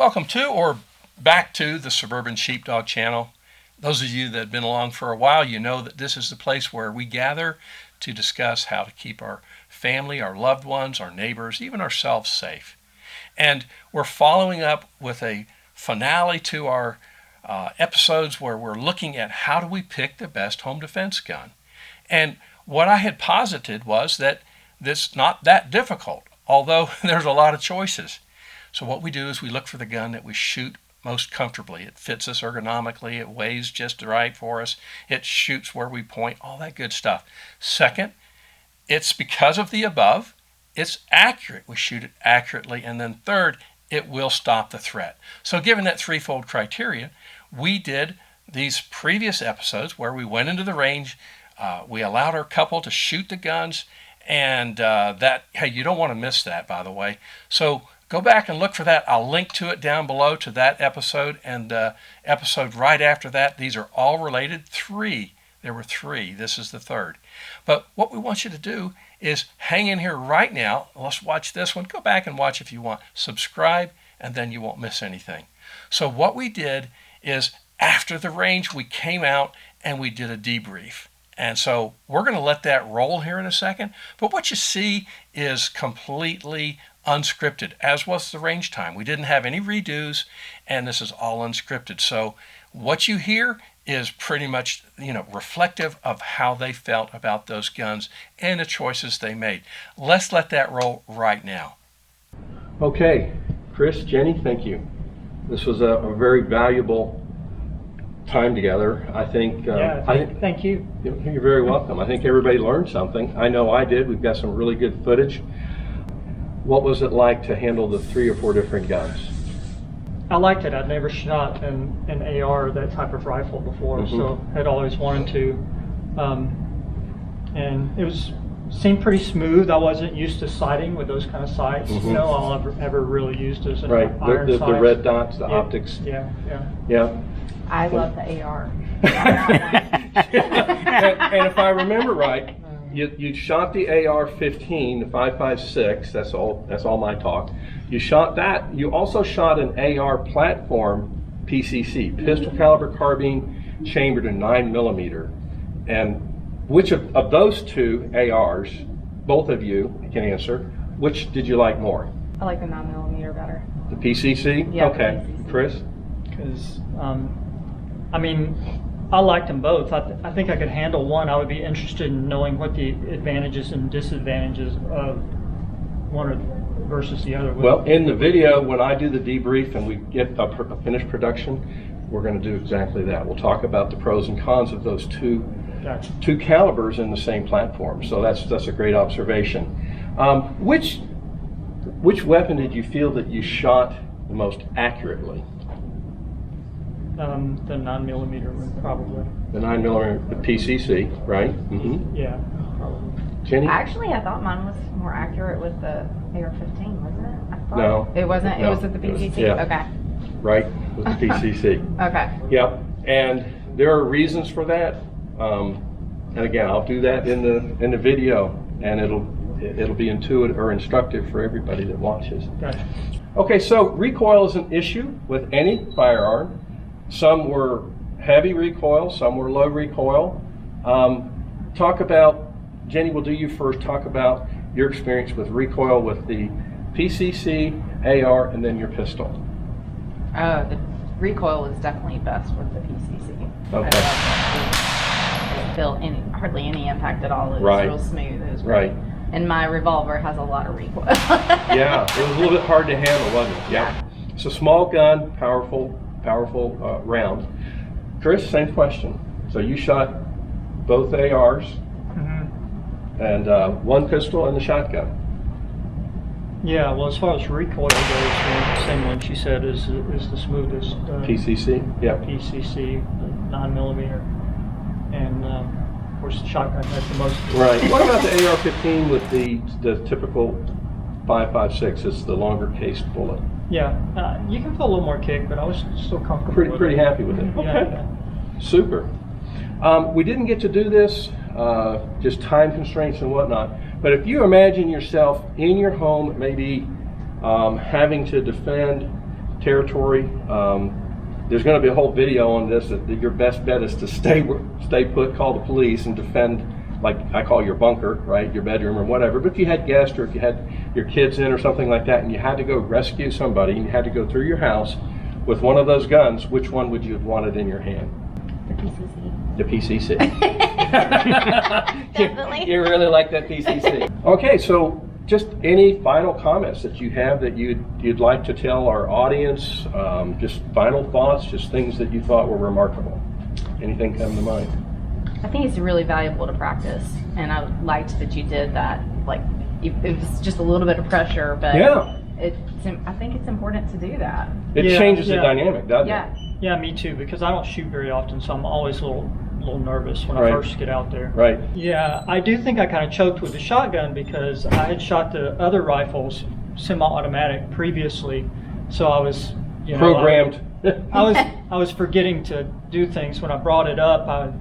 Welcome to or back to the Suburban Sheepdog channel. Those of you that have been along for a while, you know that this is the place where we gather to discuss how to keep our family, our loved ones, our neighbors, even ourselves safe. And we're following up with a finale to our episodes where we're looking at how do we pick the best home defense gun. And what I had posited was that it's not that difficult, although there's a lot of choices. So what we do is we look for the gun that we shoot most comfortably. It fits us ergonomically, it weighs just right for us, it shoots where we point, all that good stuff. Second, it's because of the above, it's accurate. We shoot it accurately. And then third, it will stop the threat. So given that threefold criteria, we did these previous episodes where we went into the range, we allowed our couple to shoot the guns, and hey, you don't want to miss that, by the way. So go back and look for that. I'll link to it down below to that episode and the episode right after that. These are all related. There were three. This is the third. But what we want you to do is hang in here right now. Let's watch this one. Go back and watch if you want. Subscribe, and then you won't miss anything. So what we did is after the range, we came out and we did a debrief. And so we're going to let that roll here in a second. But what you see is completely unscripted, as was the range time. We didn't have any redos, and this is all unscripted. So what you hear is pretty much, reflective of how they felt about those guns and the choices they made. Let's let that roll right now. Okay, Chris, Jenny, thank you. This was a very valuable time together. I think. Thank you. You're very welcome. I think everybody learned something. I know I did. We've got some really good footage. What was it like to handle the 3 or 4 different guns? I liked it. I'd never shot an AR, that type of rifle before, so I'd always wanted to. And it seemed pretty smooth. I wasn't used to sighting with those kind of sights. All I've ever really used is an iron sight. The red dots, the optics. Yeah. I love the AR. And if I remember right, you shot the AR-15, the 5.56. That's all my talk. You shot that. You also shot an AR platform PCC, pistol caliber carbine, chambered in 9mm. And which of those two ARs, both of you can answer, which did you like more? I like the 9mm better. The PCC? Yeah. Okay. PCC. Chris? Because, I liked them both. I think I could handle one. I would be interested in knowing what the advantages and disadvantages of one versus the other. Well, in the video, when I do the debrief and we get a finished production, we're going to do exactly that. We'll talk about the pros and cons of those two calibers in the same platform. So that's a great observation. Which weapon did you feel that you shot the most accurately? The 9mm one, probably. The 9mm, the PCC, right? Yeah, probably. Jenny? Actually, I thought mine was more accurate with the AR-15, wasn't it? I thought No. It wasn't? No. It was with the PCC? Yeah. Okay. Right, with the PCC. Okay. Yep, and there are reasons for that. And again, I'll do that in the video, and it'll be intuitive or instructive for everybody that watches. Gotcha. Okay, so recoil is an issue with any firearm. Some were heavy recoil, some were low recoil. Jenny, we'll do you first. Talk about your experience with recoil with the PCC, AR, and then your pistol. The recoil is definitely best with the PCC. Okay. I didn't feel hardly any impact at all. It was real smooth. It was great. Right. And my revolver has a lot of recoil. Yeah, it was a little bit hard to handle, wasn't it? Yeah. It's a small gun, powerful round. Chris, same question. So you shot both ARs and one pistol and the shotgun. Yeah, well, as far as recoil goes, the same one she said is the smoothest. PCC? Yeah. PCC, 9mm, and of course the shotgun has the most. Right. What about the AR-15 with the typical 5.56? It's the longer cased bullet. Yeah, you can feel a little more kick, but I was still comfortable. Pretty happy with it. Okay. Yeah. Super. We didn't get to do this, just time constraints and whatnot. But if you imagine yourself in your home, maybe having to defend territory. There's going to be a whole video on this. That your best bet is to stay put, call the police, and defend, like I call your bunker, right, your bedroom or whatever. But if you had guests or if you had your kids in or something like that, and you had to go rescue somebody, and you had to go through your house with one of those guns, which one would you have wanted in your hand? The PCC. The PCC. Definitely. You really like that PCC. Okay, so just any final comments that you have that you'd like to tell our audience, just final thoughts, just things that you thought were remarkable. Anything come to mind? I think it's really valuable to practice, and I liked that you did that. Like, it was just a little bit of pressure, but Yeah. I think it's important to do that. It Yeah, changes the yeah. dynamic, doesn't Yeah. it? Yeah, me too, because I don't shoot very often, so I'm always a little nervous when Right. I first get out there. Right. Yeah, I do think I kind of choked with the shotgun because I had shot the other rifles semi-automatic previously, so I was, Programmed. I was forgetting to do things when I brought it up.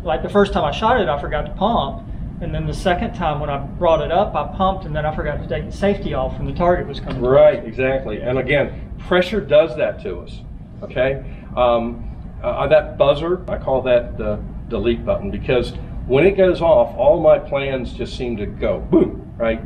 Like the first time I shot it, I forgot to pump, and then the second time when I brought it up, I pumped, and then I forgot to take the safety off when the target was coming. Right, exactly. And again, pressure does that to us. Okay. That buzzer, I call that the delete button, because when it goes off, all my plans just seem to go boom, right,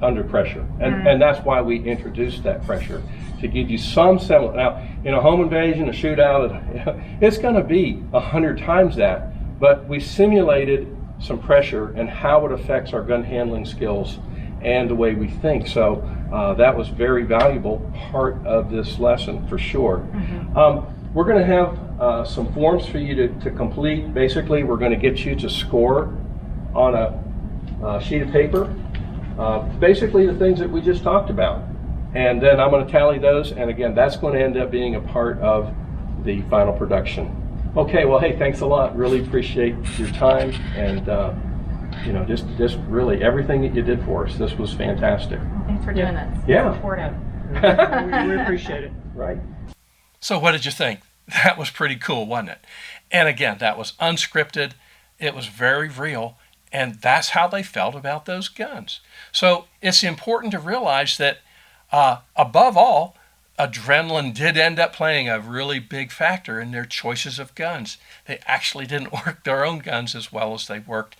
under pressure. And that's why we introduced that pressure, to give you some semblance. Now, in a home invasion, a shootout, it's going to be 100 times that, but we simulated some pressure and how it affects our gun handling skills and the way we think. So that was very valuable part of this lesson for sure. We're going to have some forms for you to complete. Basically, we're going to get you to score on a sheet of paper, basically the things that we just talked about. And then I'm going to tally those, and again, that's going to end up being a part of the final production. Okay, well, hey, thanks a lot. Really appreciate your time, and just really everything that you did for us. This was fantastic. Thanks for doing this. Yeah. Supportive. We appreciate it. Right. So what did you think? That was pretty cool, wasn't it? And again, that was unscripted. It was very real. And that's how they felt about those guns. So it's important to realize that above all, adrenaline did end up playing a really big factor in their choices of guns. They actually didn't work their own guns as well as they worked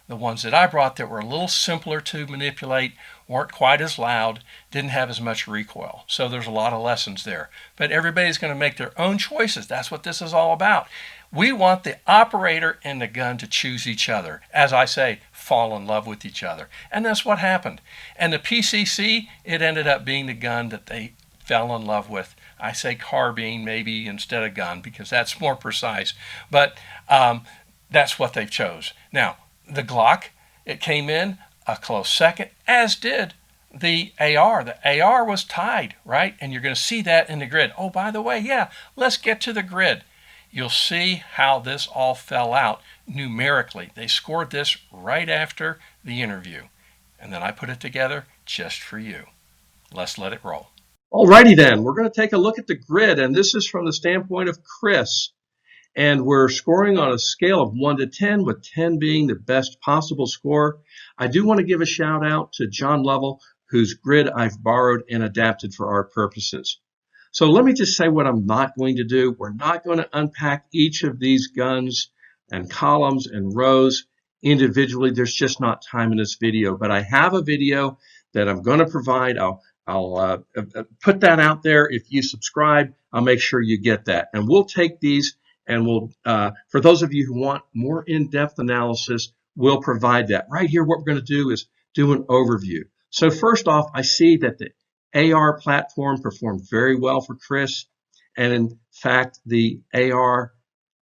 the ones that I brought, that were a little simpler to manipulate, weren't quite as loud, didn't have as much recoil. So there's a lot of lessons there. But everybody's going to make their own choices. That's what this is all about. We want the operator and the gun to choose each other. As I say, fall in love with each other. And that's what happened. And the PCC, it ended up being the gun that they fell in love with. I say carbine maybe instead of gun because that's more precise. But that's what they chose. Now, the Glock, it came in a close second, as did the AR. The AR was tied, right? And you're going to see that in the grid. Oh, by the way, yeah, let's get to the grid. You'll see how this all fell out numerically. They scored this right after the interview. And then I put it together just for you. Let's let it roll. Alrighty then, we're going to take a look at the grid, and this is from the standpoint of Chris. And we're scoring on a scale of 1 to 10, with 10 being the best possible score. I do want to give a shout out to John Lovell, whose grid I've borrowed and adapted for our purposes. So let me just say what I'm not going to do. We're not going to unpack each of these guns and columns and rows individually. There's just not time in this video, but I have a video that I'm going to provide. I'll put that out there. If you subscribe, I'll make sure you get that. And we'll take these and we'll, for those of you who want more in-depth analysis, we'll provide that. Right here, what we're going to do is do an overview. So first off, I see that the AR platform performed very well for Chris. And in fact, the AR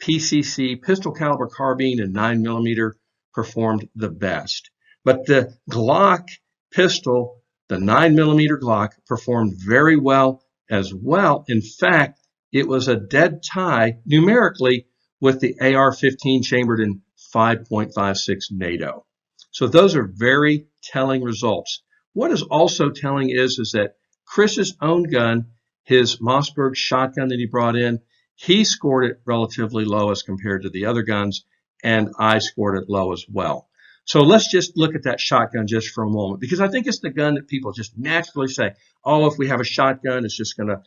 PCC pistol caliber carbine and 9mm performed the best. But the Glock pistol, the 9mm Glock, performed very well as well. In fact, it was a dead tie numerically with the AR-15 chambered in 5.56 NATO. So those are very telling results. What is also telling is that Chris's own gun, his Mossberg shotgun that he brought in, he scored it relatively low as compared to the other guns, and I scored it low as well. So let's just look at that shotgun just for a moment, because I think it's the gun that people just naturally say, oh, if we have a shotgun, it's just going to,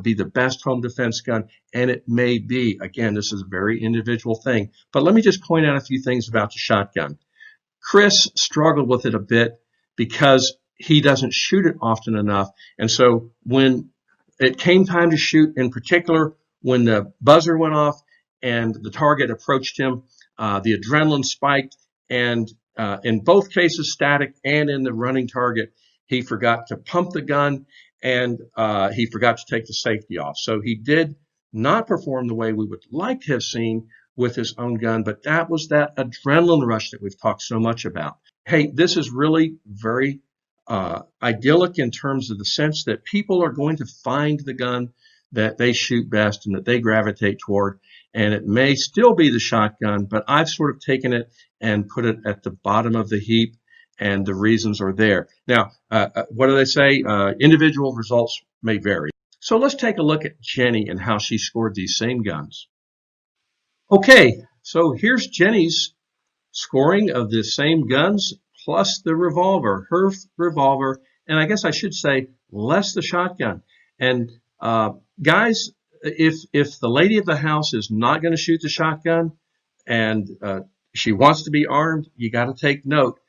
be the best home defense gun. And it may be. Again, this is a very individual thing. But let me just point out a few things about the shotgun. Chris struggled with it a bit because he doesn't shoot it often enough. And so when it came time to shoot, in particular, when the buzzer went off and the target approached him, the adrenaline spiked, and in both cases, static and in the running target, he forgot to pump the gun, and he forgot to take the safety off. So he did not perform the way we would like to have seen with his own gun, but that was that adrenaline rush that we've talked so much about. Hey, this is really very idyllic in terms of the sense that people are going to find the gun that they shoot best and that they gravitate toward. And it may still be the shotgun, but I've sort of taken it and put it at the bottom of the heap, and the reasons are there. Now, what do they say? Individual results may vary. So let's take a look at Jenny and how she scored these same guns. Okay, so here's Jenny's scoring of the same guns plus the revolver, her revolver, and I guess I should say less the shotgun. And guys, if the lady of the house is not going to shoot the shotgun and she wants to be armed, you got to take note.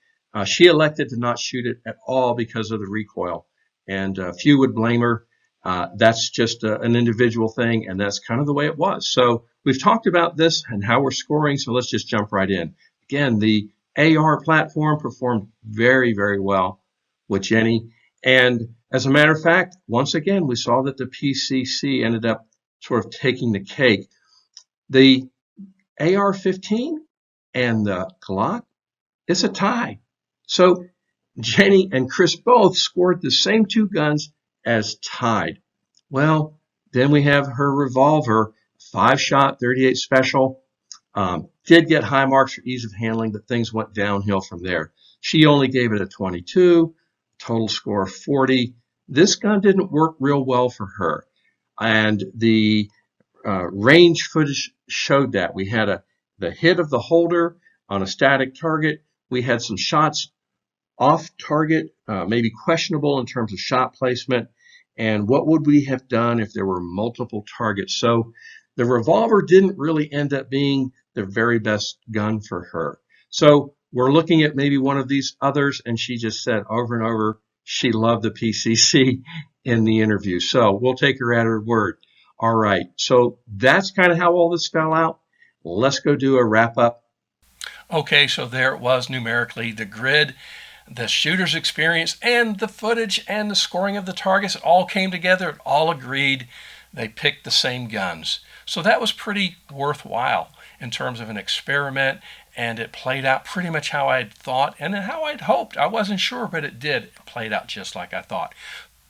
She elected to not shoot it at all because of the recoil, and few would blame her. That's just an individual thing, and that's kind of the way it was. So we've talked about this and how we're scoring, so let's just jump right in. Again, the AR platform performed very, very well with Jenny. And as a matter of fact, once again, we saw that the PCC ended up sort of taking the cake. The AR-15 and the Glock, it's a tie. So Jenny and Chris both scored the same two guns as tied. Well, then we have her revolver, 5-shot 38 special. Did get high marks for ease of handling, but things went downhill from there. She only gave it a 22, total score of 40. This gun didn't work real well for her, and the range footage showed that. We had the hit of the holder on a static target. We had some shots off target, maybe questionable in terms of shot placement. And what would we have done if there were multiple targets? So the revolver didn't really end up being the very best gun for her. So we're looking at maybe one of these others, and she just said over and over she loved the PCC in the interview. So we'll take her at her word. All right, so that's kind of how all this fell out. Let's go do a wrap up. Okay, so there it was numerically, the grid, the shooter's experience, and the footage and the scoring of the targets. It all came together. It all agreed. They picked the same guns. So that was pretty worthwhile in terms of an experiment, and it played out pretty much how I'd thought and how I'd hoped. I wasn't sure, but it did. It played out just like I thought.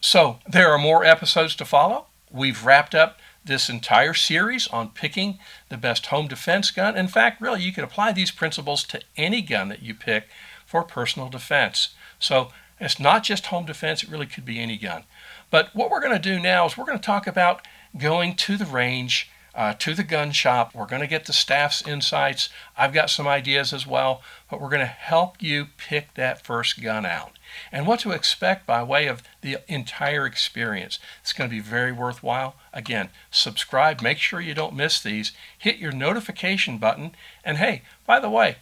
So there are more episodes to follow. We've wrapped up this entire series on picking the best home defense gun. In fact, really, you can apply these principles to any gun that you pick for personal defense. So it's not just home defense, it really could be any gun. But what we're going to do now is we're going to talk about going to the range, to the gun shop. We're going to get the staff's insights. I've got some ideas as well, but we're going to help you pick that first gun out and what to expect by way of the entire experience. It's going to be very worthwhile. Again, subscribe, make sure you don't miss these, hit your notification button, and hey, by the way,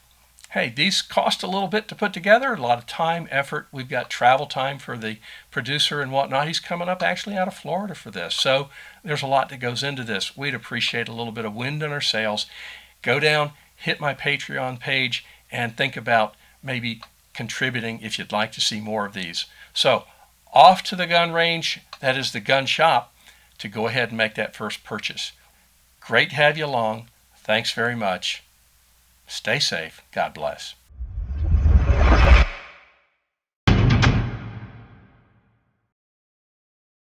these cost a little bit to put together, a lot of time, effort. We've got travel time for the producer and whatnot. He's coming up actually out of Florida for this. So there's a lot that goes into this. We'd appreciate a little bit of wind in our sails. Go down, hit my Patreon page, and think about maybe contributing if you'd like to see more of these. So off to the gun range, that is the gun shop, to go ahead and make that first purchase. Great to have you along. Thanks very much. Stay safe. God bless.